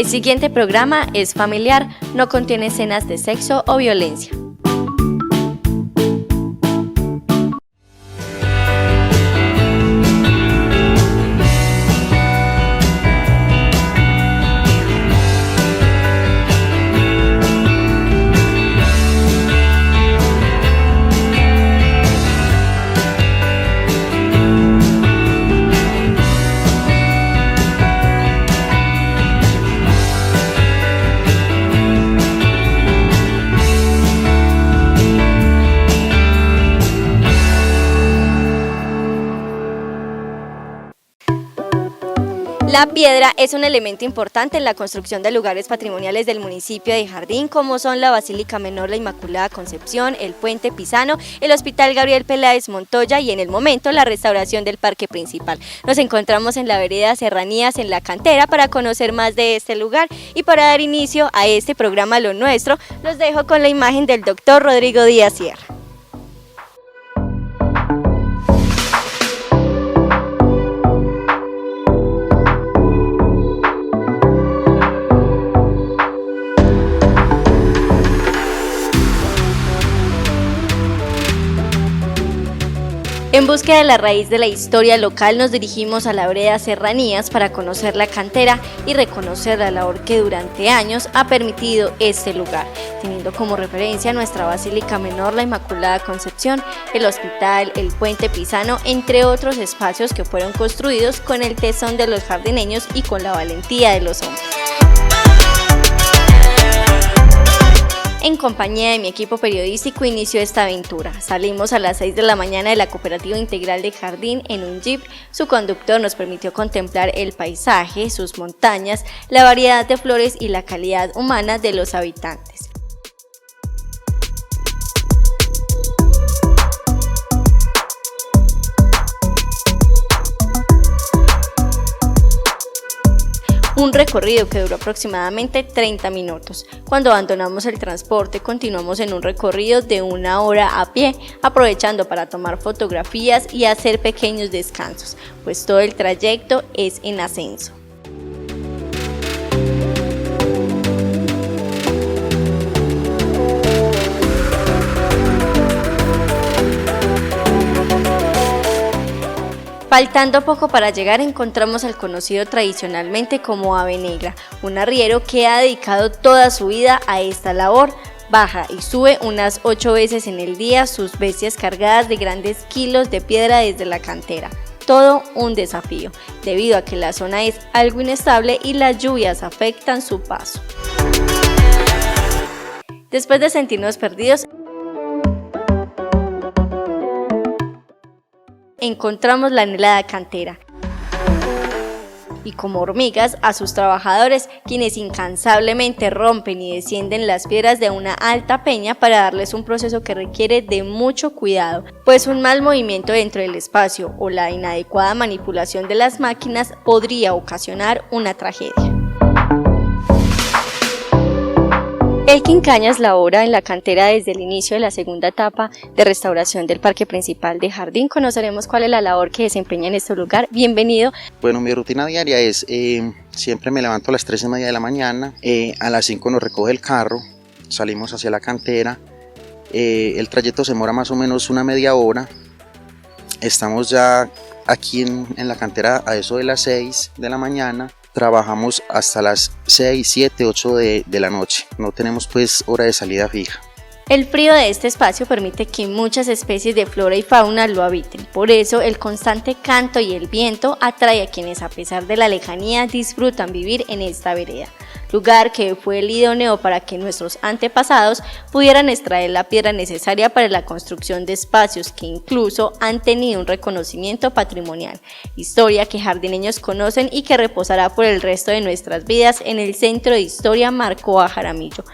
El siguiente programa es familiar, no contiene escenas de sexo o violencia. La piedra es un elemento importante en la construcción de lugares patrimoniales del municipio de Jardín, como son la Basílica Menor La Inmaculada Concepción, el Puente Pisano, el Hospital Gabriel Peláez Montoya y en el momento la restauración del parque principal. Nos encontramos en la vereda Serranías en La Cantera para conocer más de este lugar y para dar inicio a este programa Lo Nuestro, los dejo con la imagen del doctor Rodrigo Díaz Sierra. En búsqueda de la raíz de la historia local nos dirigimos a la vereda Serranías para conocer la cantera y reconocer la labor que durante años ha permitido este lugar, teniendo como referencia nuestra Basílica Menor La Inmaculada Concepción, el hospital, el Puente Pisano, entre otros espacios que fueron construidos con el tesón de los jardineños y con la valentía de los hombres. En compañía de mi equipo periodístico inició esta aventura. Salimos a las 6 de la mañana de la Cooperativa Integral de Jardín en un jeep. Su conductor nos permitió contemplar el paisaje, sus montañas, la variedad de flores y la calidad humana de los habitantes. Un recorrido que duró aproximadamente 30 minutos. Cuando abandonamos el transporte, continuamos en un recorrido de 1 hora a pie, aprovechando para tomar fotografías y hacer pequeños descansos, pues todo el trayecto es en ascenso. Faltando poco para llegar, encontramos al conocido tradicionalmente como Ave Negra, un arriero que ha dedicado toda su vida a esta labor. Baja y sube unas 8 veces en el día sus bestias cargadas de grandes kilos de piedra desde la cantera. Todo un desafío, debido a que la zona es algo inestable y las lluvias afectan su paso. Después de sentirnos perdidos, encontramos la anhelada cantera y como hormigas a sus trabajadores, quienes incansablemente rompen y descienden las piedras de una alta peña para darles un proceso que requiere de mucho cuidado, pues un mal movimiento dentro del espacio o la inadecuada manipulación de las máquinas podría ocasionar una tragedia. Elkin Cañas labora en la cantera desde el inicio de la segunda etapa de restauración del parque principal de Jardín. Conoceremos cuál es la labor que desempeña en este lugar. Bienvenido. Bueno, mi rutina diaria es, siempre me levanto a las 3:30 de la mañana, a las 5 nos recoge el carro, salimos hacia la cantera, el trayecto se demora más o menos una media hora, estamos ya aquí en la cantera a eso de las 6 de la mañana. Trabajamos hasta las 6, 7, 8 de la noche, no tenemos pues hora de salida fija. El frío de este espacio permite que muchas especies de flora y fauna lo habiten, por eso el constante canto y el viento atrae a quienes a pesar de la lejanía disfrutan vivir en esta vereda, lugar que fue el idóneo para que nuestros antepasados pudieran extraer la piedra necesaria para la construcción de espacios que incluso han tenido un reconocimiento patrimonial, historia que jardineños conocen y que reposará por el resto de nuestras vidas en el Centro de Historia Marcoa Jaramillo.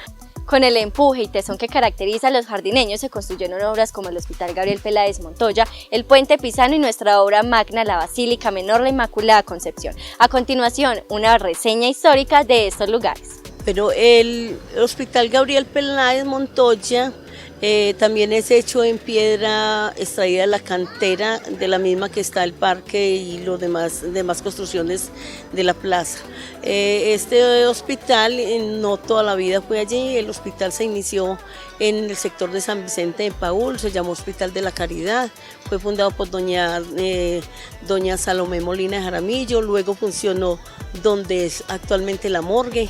Con el empuje y tesón que caracteriza a los jardineños se construyeron obras como el Hospital Gabriel Peláez Montoya, el Puente Pisano y nuestra obra magna, la Basílica Menor La Inmaculada Concepción. A continuación, una reseña histórica de estos lugares. Pero el Hospital Gabriel Peláez Montoya También es hecho en piedra extraída de la cantera, de la misma que está el parque y los demás construcciones de la plaza. Este hospital no toda la vida fue allí, el hospital se inició en el sector de San Vicente de Paúl, se llamó Hospital de la Caridad, fue fundado por doña Salomé Molina Jaramillo, luego funcionó donde es actualmente la morgue,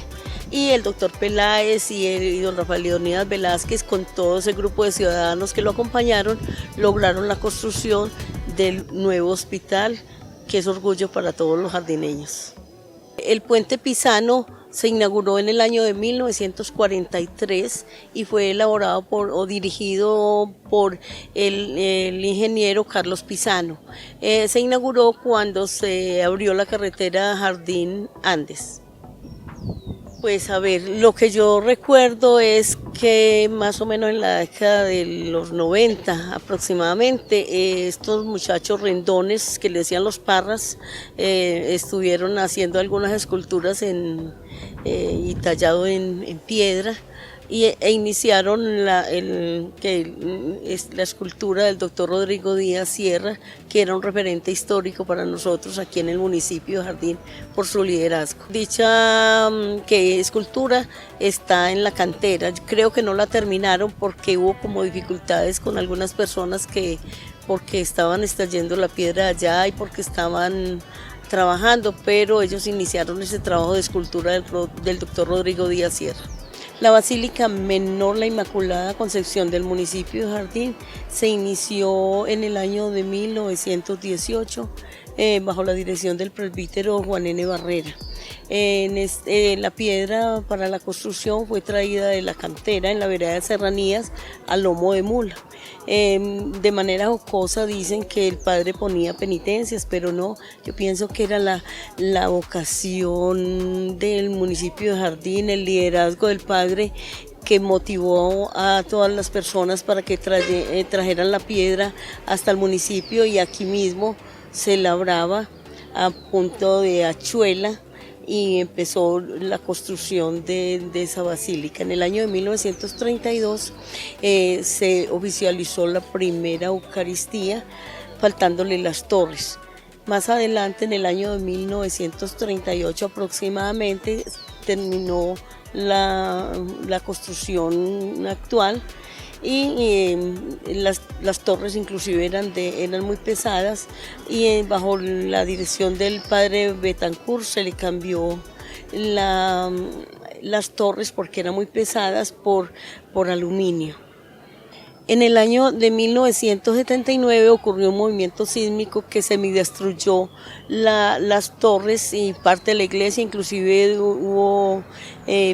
y el doctor Peláez y don Rafael Leonidas Velázquez, con todo ese grupo de ciudadanos que lo acompañaron, lograron la construcción del nuevo hospital, que es orgullo para todos los jardineños. El puente Pisano se inauguró en el año de 1943 y fue elaborado dirigido por el ingeniero Carlos Pisano. Se inauguró cuando se abrió la carretera Jardín Andes. Pues a ver, lo que yo recuerdo es que más o menos en la década de los 90 aproximadamente, estos muchachos rendones que le decían los Parras, estuvieron haciendo algunas esculturas y tallado en piedra, e iniciaron la escultura del doctor Rodrigo Díaz Sierra, que era un referente histórico para nosotros aquí en el municipio de Jardín por su liderazgo. Dicha escultura está en la cantera, creo que no la terminaron porque hubo como dificultades con algunas personas porque estaban extrayendo la piedra allá y porque estaban trabajando, pero ellos iniciaron ese trabajo de escultura del doctor Rodrigo Díaz Sierra. La Basílica Menor La Inmaculada Concepción del municipio de Jardín se inició en el año de 1918 bajo la dirección del presbítero Juan N. Barrera. La piedra para la construcción fue traída de la cantera en la vereda de Serranías a lomo de mula. De manera jocosa dicen que el padre ponía penitencias, pero no, yo pienso que era la vocación del municipio de Jardín, el liderazgo del padre que motivó a todas las personas para que trajeran la piedra hasta el municipio, y aquí mismo se labraba a punto de hachuela y empezó la construcción de esa basílica. En el año de 1932 se oficializó la primera Eucaristía, faltándole las torres. Más adelante, en el año de 1938 aproximadamente, terminó la construcción actual, y las torres inclusive eran muy pesadas, y bajo la dirección del padre Betancourt se le cambió las torres porque eran muy pesadas por aluminio. En el año de 1979 ocurrió un movimiento sísmico que semidestruyó las torres y parte de la iglesia, inclusive hubo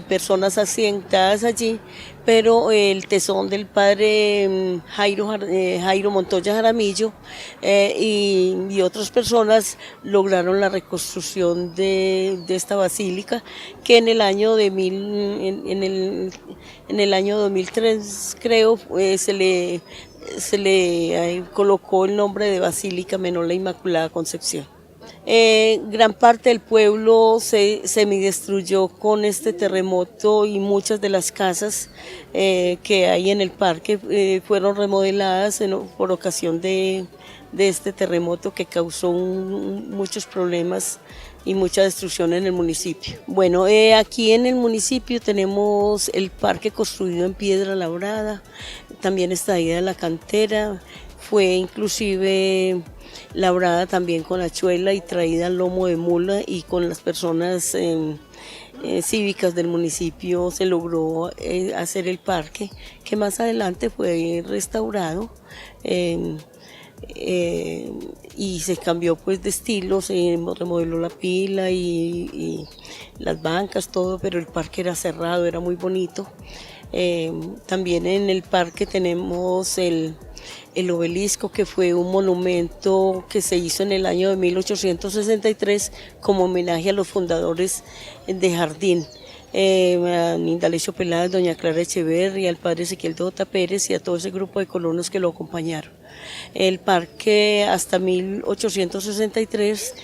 personas accidentadas allí, pero el tesón del padre Jairo Montoya Jaramillo y otras personas lograron la reconstrucción de esta basílica, que en el año en el año 2003 creo se le colocó el nombre de Basílica Menor La Inmaculada Concepción. Gran parte del pueblo se semidestruyó con este terremoto, y muchas de las casas que hay en el parque fueron remodeladas por ocasión de este terremoto que causó muchos problemas y mucha destrucción en el municipio. Bueno, aquí en el municipio tenemos el parque construido en piedra labrada, también extraída de la cantera, fue inclusive labrada también con hachuela y traída al lomo de mula, y con las personas cívicas del municipio se logró hacer el parque, que más adelante fue restaurado. Y se cambió pues de estilo, se remodeló la pila y las bancas, todo, pero el parque era cerrado, era muy bonito. También en el parque tenemos el obelisco, que fue un monumento que se hizo en el año de 1863 como homenaje a los fundadores de Jardín. A Indalecio Peláez, doña Clara Echeverri, al padre Ezequiel Dota Pérez y a todo ese grupo de colonos que lo acompañaron. El parque hasta 1863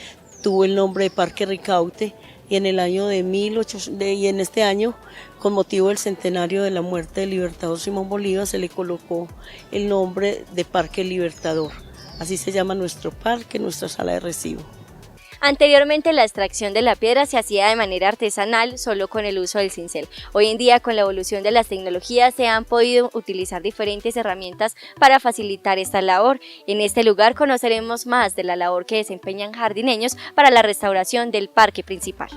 tuvo el nombre de Parque Ricaute, y en el año y en este año, con motivo del centenario de la muerte del Libertador Simón Bolívar, se le colocó el nombre de Parque Libertador. Así se llama nuestro parque, nuestra sala de recibo. Anteriormente la extracción de la piedra se hacía de manera artesanal solo con el uso del cincel. Hoy en día, con la evolución de las tecnologías, se han podido utilizar diferentes herramientas para facilitar esta labor. En este lugar conoceremos más de la labor que desempeñan jardineños para la restauración del parque principal.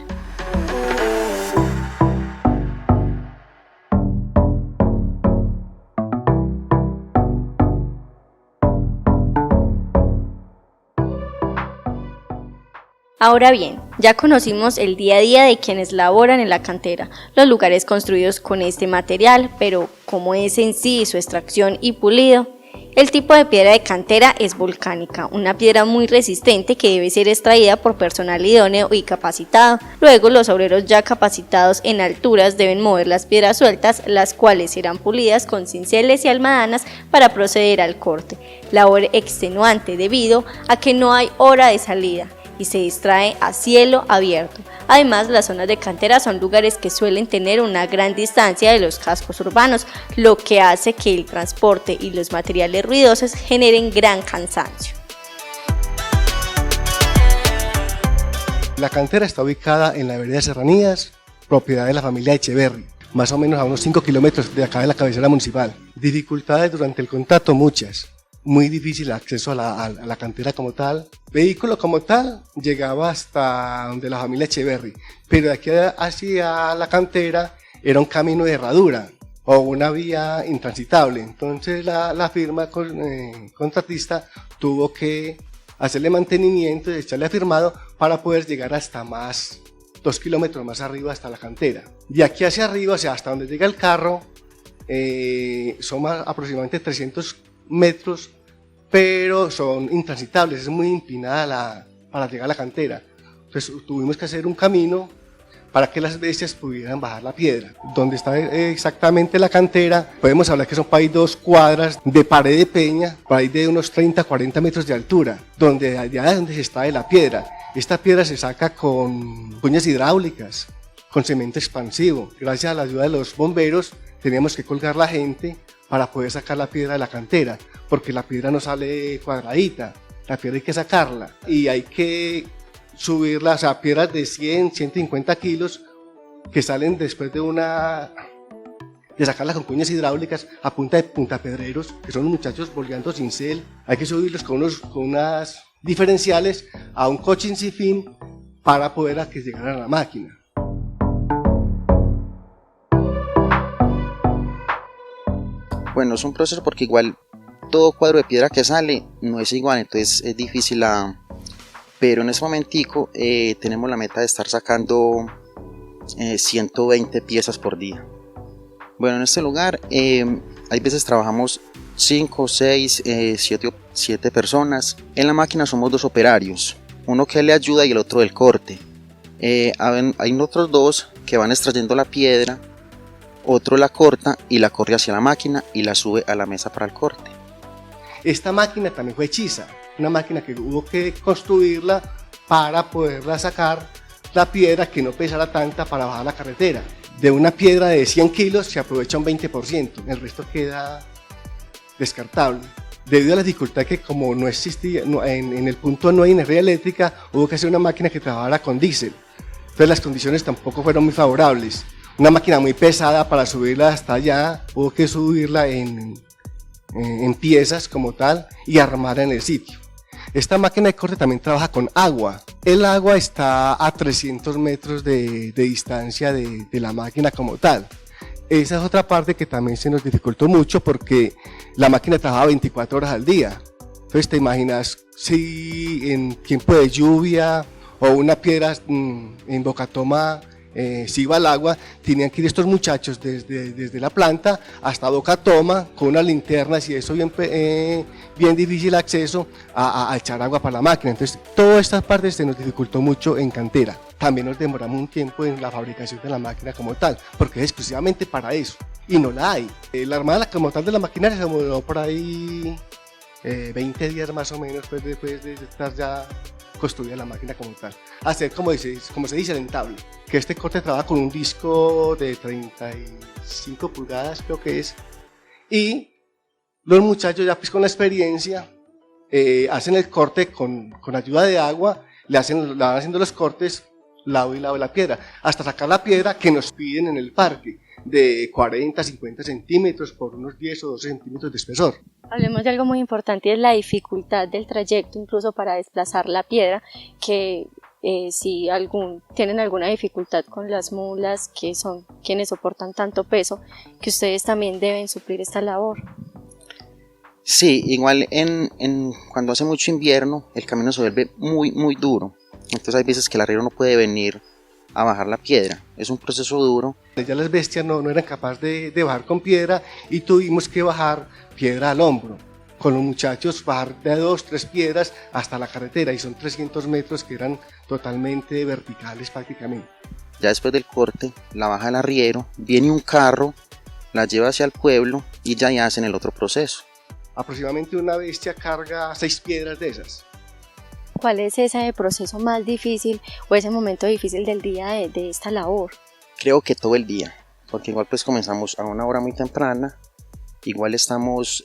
Ahora bien, ya conocimos el día a día de quienes laboran en la cantera, los lugares construidos con este material, pero cómo es en sí su extracción y pulido. El tipo de piedra de cantera es volcánica, una piedra muy resistente que debe ser extraída por personal idóneo y capacitado. Luego, los obreros ya capacitados en alturas deben mover las piedras sueltas, las cuales serán pulidas con cinceles y almadanas para proceder al corte. Labor extenuante debido a que no hay hora de salida y se extrae a cielo abierto. Además, las zonas de cantera son lugares que suelen tener una gran distancia de los cascos urbanos, lo que hace que el transporte y los materiales ruidosos generen gran cansancio. La cantera está ubicada en la vereda Serranías, propiedad de la familia Echeverri, más o menos a unos 5 kilómetros de acá de la cabecera municipal. Dificultades durante el contacto, muchas. Muy difícil el acceso a la cantera como tal. Vehículo como tal llegaba hasta donde la familia Echeverri, pero de aquí hacia la cantera era un camino de herradura o una vía intransitable. Entonces la firma contratista tuvo que hacerle mantenimiento y echarle firmado para poder llegar hasta 2 kilómetros más arriba hasta la cantera. De aquí hacia arriba, o sea, hasta donde llega el carro, son aproximadamente 300 metros, pero son intransitables, es muy empinada para llegar a la cantera. Entonces tuvimos que hacer un camino para que las bestias pudieran bajar la piedra. Donde está exactamente la cantera, podemos hablar que son por ahí 2 cuadras de pared de peña, por ahí de unos 30-40 metros de altura, donde allá es donde se extrae la piedra. Esta piedra se saca con cuñas hidráulicas, con cemento expansivo. Gracias a la ayuda de los bomberos teníamos que colgar la gente para poder sacar la piedra de la cantera, porque la piedra no sale cuadradita, la piedra hay que sacarla y hay que subirla, o sea, piedras de 100, 150 kilos que salen después de sacarlas con cuñas hidráulicas a punta de puntapedreros, que son los muchachos boleando cincel. Hay que subirlos con unas diferenciales a un coche sin fin para poder a que llegaran a la máquina. Bueno, es un proceso porque igual todo cuadro de piedra que sale no es igual, entonces es difícil, pero en ese momentico tenemos la meta de estar sacando 120 piezas por día. Bueno, en este lugar hay veces trabajamos 5, 6, 7 personas. En la máquina somos 2 operarios, uno que le ayuda y el otro del corte. Hay otros 2 que van extrayendo la piedra, otro la corta y la corre hacia la máquina y la sube a la mesa para el corte. Esta máquina también fue hechiza, una máquina que hubo que construirla para poderla sacar la piedra que no pesara tanta para bajar la carretera. De una piedra de 100 kilos se aprovecha un 20%, el resto queda descartable. Debido a la dificultad que como no existía, en el punto no hay energía eléctrica, hubo que hacer una máquina que trabajara con diésel. Entonces las condiciones tampoco fueron muy favorables. Una máquina muy pesada para subirla hasta allá, hubo que subirla en piezas como tal y armarla en el sitio. Esta máquina de corte también trabaja con agua. El agua está a 300 metros de distancia de la máquina como tal. Esa es otra parte que también se nos dificultó mucho porque la máquina trabaja 24 horas al día. Entonces te imaginas si en tiempo de lluvia o una piedra en Bocatoma si iba al agua, tenían que ir estos muchachos desde la planta hasta Bocatoma con unas linternas y eso bien difícil acceso a echar agua para la máquina. Entonces todas estas partes se nos dificultó mucho en cantera. También nos demoramos un tiempo en la fabricación de la máquina como tal, porque es exclusivamente para eso y no la hay. La armada como tal de la maquinaria se demoró por ahí 20 días más o menos después de estar ya construida la máquina como tal. Hacer como se dice el entablo, que este corte trabaja con un disco de 35 pulgadas creo que es, y los muchachos ya pues con la experiencia hacen el corte con ayuda de agua, le van haciendo los cortes lado y lado de la piedra, hasta sacar la piedra que nos piden en el parque, de 40, 50 centímetros por unos 10 o 12 centímetros de espesor. Hablemos de algo muy importante, es la dificultad del trayecto, incluso para desplazar la piedra, que si tienen alguna dificultad con las mulas, que son quienes soportan tanto peso, que ustedes también deben suplir esta labor. Sí, igual cuando hace mucho invierno el camino se vuelve muy duro, entonces hay veces que el arriero no puede venir a bajar la piedra, es un proceso duro. Ya las bestias no eran capaces de bajar con piedra y tuvimos que bajar piedra al hombro, con los muchachos bajar de 2, 3 piedras hasta la carretera, y son 300 metros que eran totalmente verticales prácticamente. Ya después del corte la baja el arriero, viene un carro, la lleva hacia el pueblo y ya hacen el otro proceso. Aproximadamente una bestia carga 6 piedras de esas. ¿Cuál es ese proceso más difícil o ese momento difícil del día de esta labor? Creo que todo el día, porque igual pues comenzamos a una hora muy temprana, igual estamos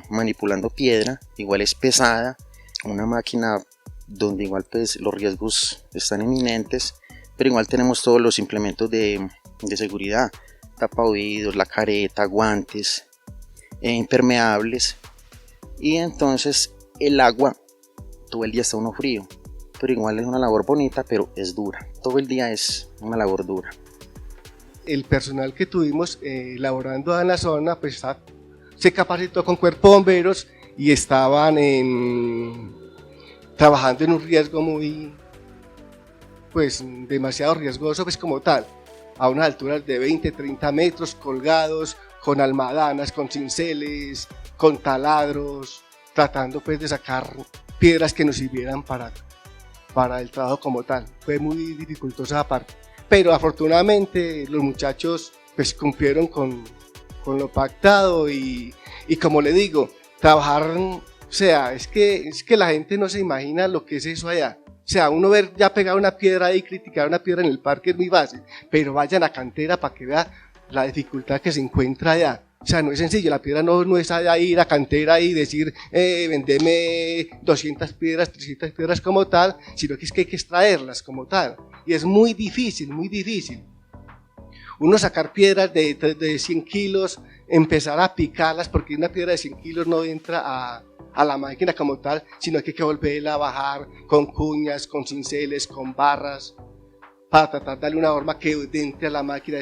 manipulando piedra, igual es pesada, una máquina donde igual pues los riesgos están inminentes, pero igual tenemos todos los implementos de seguridad, tapaoídos, la careta, guantes, impermeables, y entonces el agua todo el día está uno frío, pero igual es una labor bonita, pero es dura, todo el día es una labor dura. El personal que tuvimos laborando en la zona pues se capacitó con cuerpo de bomberos y estaban trabajando en un riesgo demasiado riesgoso pues como tal, a unas alturas de 20, 30 metros, colgados, con almadanas, con cinceles, con taladros, tratando pues de sacar piedras que nos sirvieran para el trabajo como tal. Fue muy dificultosa esa parte, pero afortunadamente los muchachos pues cumplieron con lo pactado y como le digo, trabajar, o sea, es que la gente no se imagina lo que es eso allá. O sea, uno ver ya pegar una piedra ahí, criticar una piedra en el parque es muy fácil, pero vayan a cantera para que vean la dificultad que se encuentra allá. O sea, no es sencillo, la piedra no es allá ir a cantera y decir, vendeme 200 piedras, 300 piedras como tal, sino que es que hay que extraerlas como tal. Y es muy difícil, muy difícil. Uno sacar piedras de 100 kilos, empezar a picarlas, porque una piedra de 100 kilos no entra a la máquina como tal, sino que hay que volverla a bajar con cuñas, con cinceles, con barras, para tratar de darle una forma que entre a la máquina.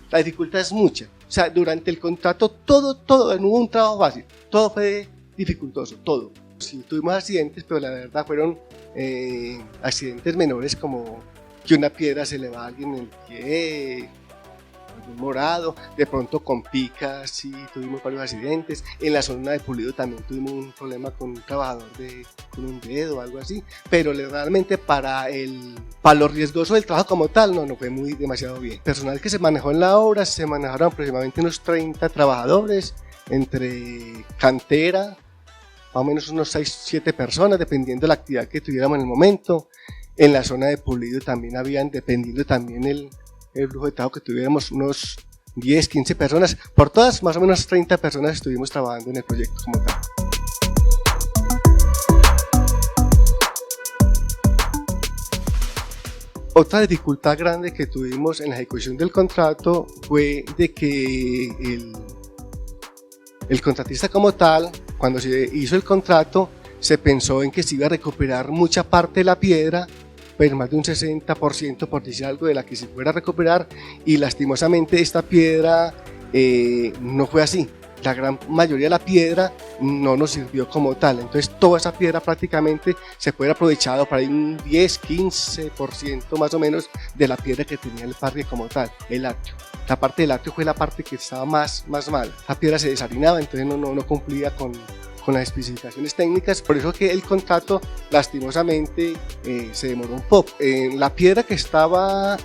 La dificultad es mucha. O sea, durante el contrato todo, no hubo un trabajo fácil, todo fue dificultoso, todo. Sí, tuvimos accidentes, pero la verdad fueron accidentes menores, como que una piedra se le va a alguien en el pie, algún morado, de pronto con picas, sí, tuvimos varios accidentes. En la zona de Pulido también tuvimos un problema con un trabajador con un dedo o algo así, pero realmente para lo riesgoso del trabajo como tal, no fue demasiado bien. El personal que se manejó en la obra, se manejaron aproximadamente unos 30 trabajadores, entre cantera, más o menos unos 6-7 personas, dependiendo de la actividad que tuviéramos en el momento. En la zona de Pulido también habían, dependiendo también el flujo de trabajo que tuviéramos, unos 10-15 personas. Por todas, más o menos 30 personas estuvimos trabajando en el proyecto como tal. Otra dificultad grande que tuvimos en la ejecución del contrato fue de que el contratista como tal, cuando se hizo el contrato, se pensó en que se iba a recuperar mucha parte de la piedra, pero más de un 60% por decir algo de la que se fuera a recuperar, y lastimosamente esta piedra no fue así. La gran mayoría de la piedra no nos sirvió como tal, entonces toda esa piedra prácticamente se puede aprovechado para un 10-15% más o menos de la piedra que tenía el parque como tal, el atrio. La parte del atrio fue la parte que estaba más mal. La piedra se desharinaba, entonces no cumplía con las especificaciones técnicas, por eso que el contrato lastimosamente se demoró un poco. La piedra que estaba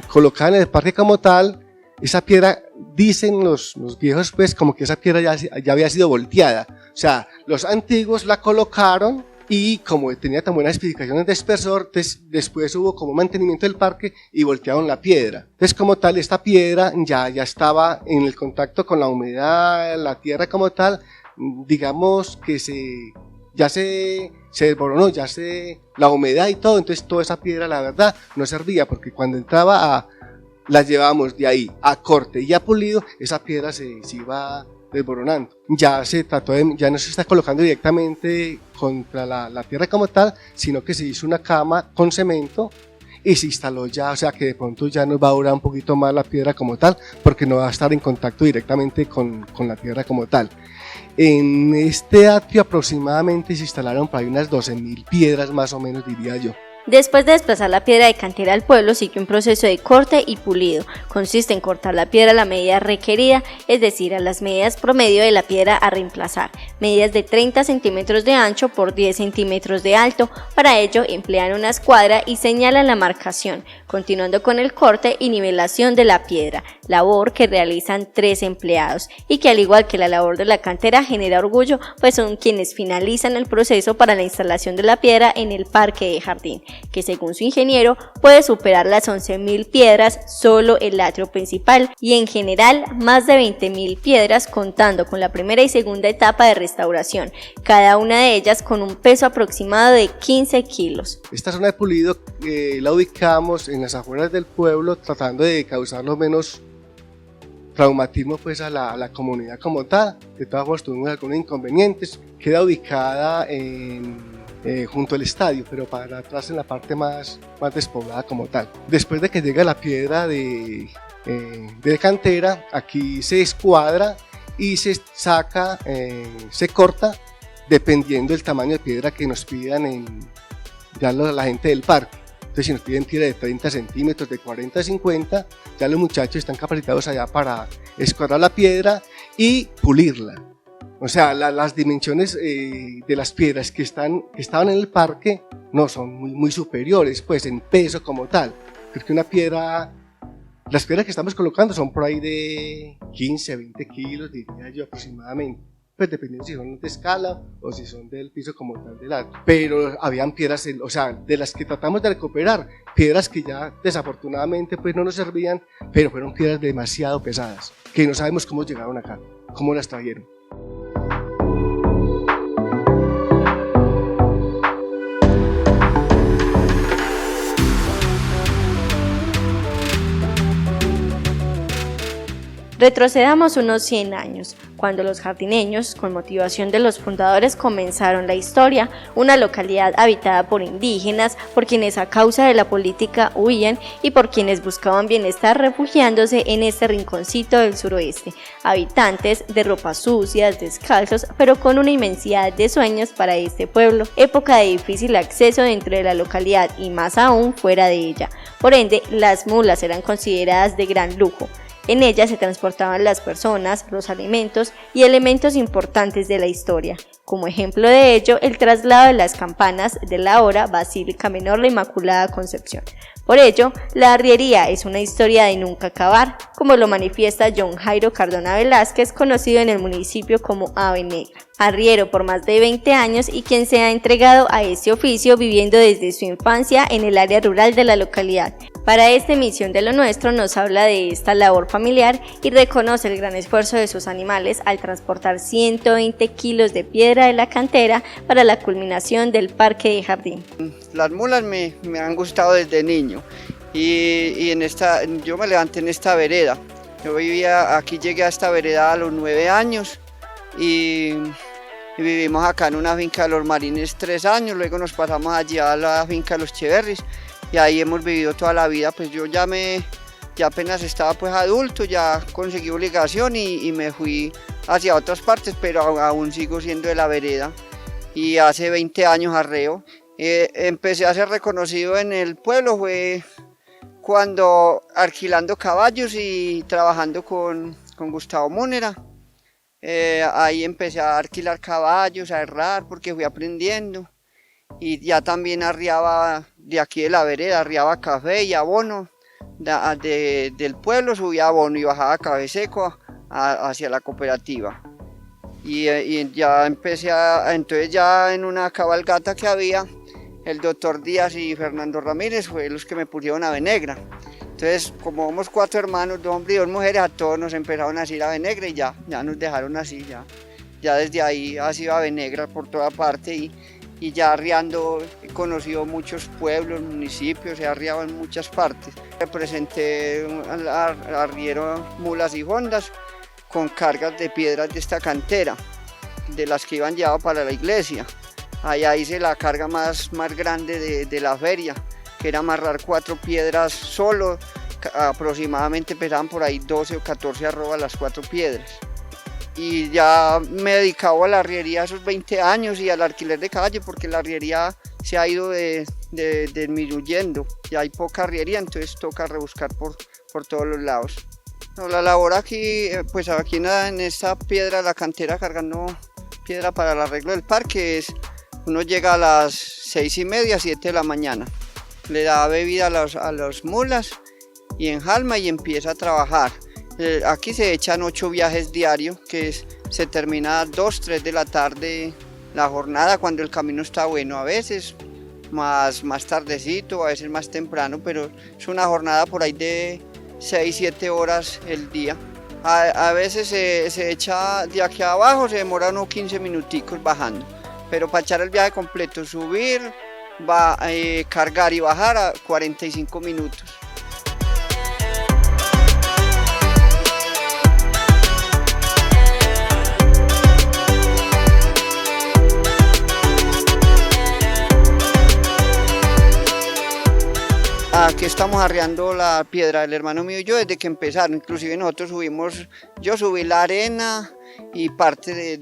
colocada en el parque como tal, esa piedra, dicen los viejos pues como que esa piedra ya había sido volteada, o sea, los antiguos la colocaron y como tenía tan buenas especificaciones de espesor, después hubo como mantenimiento del parque y voltearon la piedra. Entonces como tal esta piedra ya estaba en el contacto con la humedad, la tierra como tal, digamos que ya se desboronó, la humedad y todo, entonces toda esa piedra la verdad no servía, porque cuando entraba la llevábamos de ahí a corte y a pulido, esa piedra se iba desboronando. Ya no se está colocando directamente contra la tierra como tal, sino que se hizo una cama con cemento y se instaló ya, o sea que de pronto ya nos va a durar un poquito más la piedra como tal, porque no va a estar en contacto directamente con la tierra como tal. En este atrio aproximadamente se instalaron por ahí unas 12.000 piedras más o menos, diría yo. Después de desplazar la piedra de cantera al pueblo, sigue un proceso de corte y pulido. Consiste en cortar la piedra a la medida requerida, es decir, a las medidas promedio de la piedra a reemplazar, medidas de 30 centímetros de ancho por 10 centímetros de alto. Para ello emplean una escuadra y señalan la marcación, continuando con el corte y nivelación de la piedra, labor que realizan 3 empleados y que, al igual que la labor de la cantera, genera orgullo, pues son quienes finalizan el proceso para la instalación de la piedra en el parque de jardín, que según su ingeniero puede superar las 11.000 piedras solo el atrio principal y en general más de 20.000 piedras contando con la primera y segunda etapa de restauración, cada una de ellas con un peso aproximado de 15 kilos. Esta zona de pulido la ubicamos en las afueras del pueblo, tratando de causar lo menos traumatismo pues a la comunidad como tal. De todas formas tuvimos algunos inconvenientes. Queda ubicada junto al estadio, pero para atrás en la parte más despoblada como tal. Después de que llega la piedra de cantera, aquí se escuadra y se saca, se corta dependiendo del tamaño de piedra que nos pidan la gente del parque. Entonces si nos piden piedra de 30 centímetros, de 40 a 50, ya los muchachos están capacitados allá para escuadrar la piedra y pulirla. O sea, las dimensiones de las piedras que estaban en el parque no son muy superiores, pues en peso como tal. Porque las piedras que estamos colocando son por ahí de 15 a 20 kilos, diría yo aproximadamente. Pues dependiendo si son de escala o si son del piso como tal del atrio. Pero habían piedras, o sea, de las que tratamos de recuperar, piedras que ya desafortunadamente pues no nos servían, pero fueron piedras demasiado pesadas, que no sabemos cómo llegaron acá, cómo las trajeron. Retrocedamos unos 100 años, cuando los jardineños, con motivación de los fundadores, comenzaron la historia, una localidad habitada por indígenas, por quienes a causa de la política huían y por quienes buscaban bienestar refugiándose en este rinconcito del suroeste, habitantes de ropas sucias, descalzos, pero con una inmensidad de sueños para este pueblo, época de difícil acceso dentro de la localidad y más aún fuera de ella. Por ende, las mulas eran consideradas de gran lujo. En ella se transportaban las personas, los alimentos y elementos importantes de la historia. Como ejemplo de ello, el traslado de las campanas de la ahora Basílica Menor la Inmaculada Concepción. Por ello, la arriería es una historia de nunca acabar, como lo manifiesta John Jairo Cardona Velázquez, conocido en el municipio como Ave Negra, arriero por más de 20 años y quien se ha entregado a este oficio viviendo desde su infancia en el área rural de la localidad. Para esta emisión de Lo Nuestro nos habla de esta labor familiar y reconoce el gran esfuerzo de sus animales al transportar 120 kilos de piedra de la cantera para la culminación del parque de jardín. Las mulas me han gustado desde niño y yo me levanté en esta vereda. Yo llegué a esta vereda a los 9 años y vivimos acá en una finca de los Marines 3 años, luego nos pasamos allí a la finca de los Cheverris y ahí hemos vivido toda la vida. Pues yo ya apenas estaba pues adulto, ya conseguí obligación y me fui hacia otras partes, pero aún sigo siendo de la vereda y hace 20 años arreo. Empecé a ser reconocido en el pueblo, fue cuando alquilando caballos y trabajando con Gustavo Múnera. Ahí empecé a alquilar caballos, a herrar, porque fui aprendiendo. Y ya también arriaba de aquí de la vereda, arriaba café y abono del pueblo, subía abono y bajaba café seco hacia la cooperativa. y ya empecé entonces ya en una cabalgata que había, el doctor Díaz y Fernando Ramírez fue los que me pusieron ave negra. Entonces, como somos 4 hermanos, 2 hombres y 2 mujeres, a todos nos empezaron a decir ave negra y ya nos dejaron así, ya desde ahí ha sido ave negra por toda parte y ya arriando he conocido muchos pueblos, municipios, he arriado en muchas partes. Representé al arriero mulas y hondas con cargas de piedras de esta cantera, de las que iban llevadas para la iglesia. Allá hice la carga más grande de la feria, que era amarrar 4 piedras solo, aproximadamente pesaban por ahí 12 o 14 arrobas las 4 piedras. Y ya me he dedicado a la arriería esos 20 años y al alquiler de calle, porque la arriería se ha ido disminuyendo, ya hay poca arriería, entonces toca rebuscar por todos los lados. No, la labor aquí, pues aquí en esta piedra, la cantera cargando piedra para el arreglo del parque, uno llega a las 6:30, 7 de la mañana, le da bebida a las mulas y enjalma y empieza a trabajar. Aquí se echan 8 viajes diarios, se termina a 2, 3 de la tarde la jornada cuando el camino está bueno, a veces más tardecito, a veces más temprano, pero es una jornada por ahí de 6, 7 horas el día. A veces se echa de aquí abajo, se demora unos 15 minuticos bajando, pero para echar el viaje completo, subir, cargar y bajar a 45 minutos. Aquí estamos arriando la piedra del hermano mío y yo desde que empezaron, inclusive nosotros yo subí la arena y parte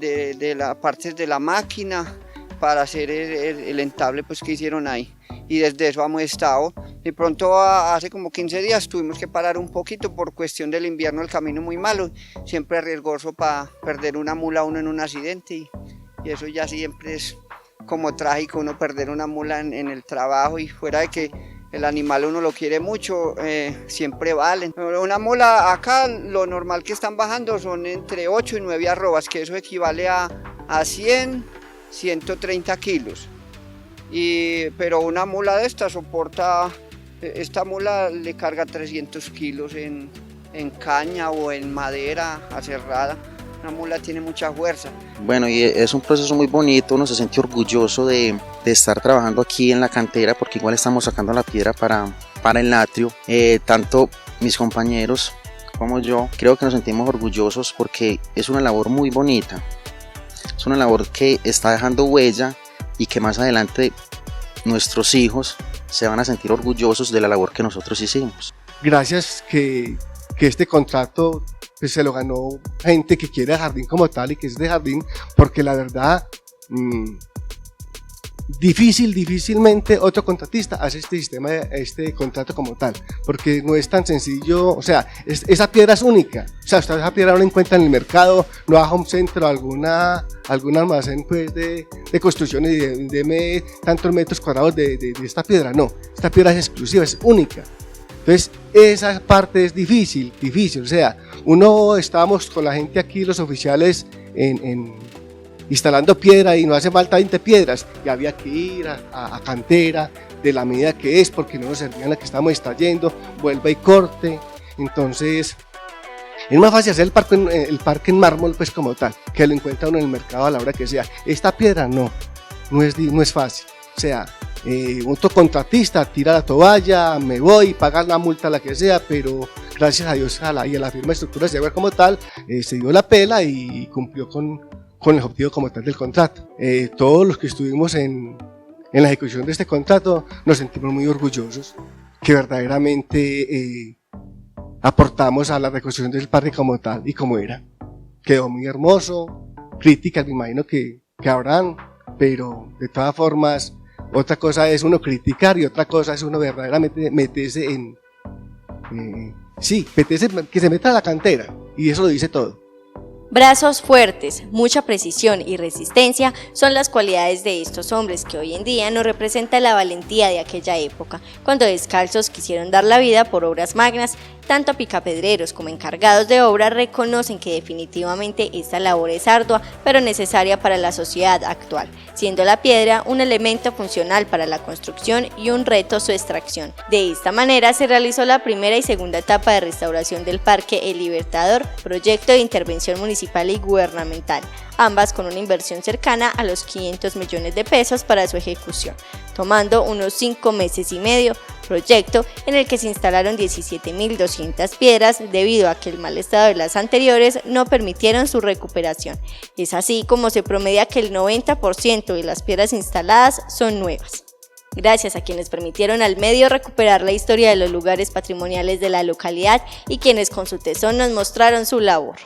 partes de la máquina para hacer el entable pues, que hicieron ahí, y desde eso hemos estado. De pronto hace como 15 días tuvimos que parar un poquito por cuestión del invierno, el camino muy malo, siempre riesgoso para perder una mula uno en un accidente y eso ya siempre es como trágico, uno perder una mula en el trabajo, y fuera de que el animal uno lo quiere mucho, siempre valen. Una mula acá lo normal que están bajando son entre 8 y 9 arrobas, que eso equivale a 100, 130 kilos. Pero una mula de esta esta mula le carga 300 kilos en caña o en madera aserrada. Una mula tiene mucha fuerza. Bueno, y es un proceso muy bonito, uno se siente orgulloso de estar trabajando aquí en la cantera, porque igual estamos sacando la piedra para el atrio. Tanto mis compañeros como yo, creo que nos sentimos orgullosos porque es una labor muy bonita. Es una labor que está dejando huella y que más adelante nuestros hijos se van a sentir orgullosos de la labor que nosotros hicimos. Gracias que este contrato pues se lo ganó gente que quiere el jardín como tal y que es de jardín, porque la verdad difícilmente otro contratista hace este contrato como tal, porque no es tan sencillo. O sea, esa piedra es única, o sea, usted esa piedra no la encuentra en el mercado, no va a Home Center o algún almacén pues de construcción y deme tantos metros cuadrados de esta piedra. No, esta piedra es exclusiva, es única. Entonces esa parte es difícil, o sea, estábamos con la gente aquí, los oficiales, instalando piedra y no hace falta 20 piedras, y había que ir a cantera de la medida que es, porque no nos servían la que estamos extrayendo, vuelva y corte. Entonces es más fácil hacer el parque en mármol pues como tal, que lo encuentra uno en el mercado a la hora que sea. Esta piedra no es fácil, o sea, otro contratista tira la toalla, me voy, pagar la multa, la que sea, pero gracias a Dios y a la firma de estructuras de agua como tal, se dio la pela y cumplió con el objetivo como tal del contrato. Todos los que estuvimos en la ejecución de este contrato nos sentimos muy orgullosos, que verdaderamente aportamos a la reconstrucción del parque como tal y como era. Quedó muy hermoso, críticas me imagino que habrán, pero de todas formas, otra cosa es uno criticar y otra cosa es uno verdaderamente meterse que se meta a la cantera, y eso lo dice todo. Brazos fuertes, mucha precisión y resistencia son las cualidades de estos hombres que hoy en día nos representan la valentía de aquella época, cuando descalzos quisieron dar la vida por obras magnas Tanto picapedreros como encargados de obra reconocen que definitivamente esta labor es ardua, pero necesaria para la sociedad actual, siendo la piedra un elemento funcional para la construcción y un reto su extracción. De esta manera se realizó la primera y segunda etapa de restauración del Parque El Libertador, proyecto de intervención municipal y gubernamental, ambas con una inversión cercana a los 500 millones de pesos para su ejecución, tomando unos 5 meses y medio, proyecto en el que se instalaron 17.200 piedras debido a que el mal estado de las anteriores no permitieron su recuperación. Es así como se promedia que el 90% de las piedras instaladas son nuevas. Gracias a quienes permitieron al medio recuperar la historia de los lugares patrimoniales de la localidad y quienes con su tesón nos mostraron su labor.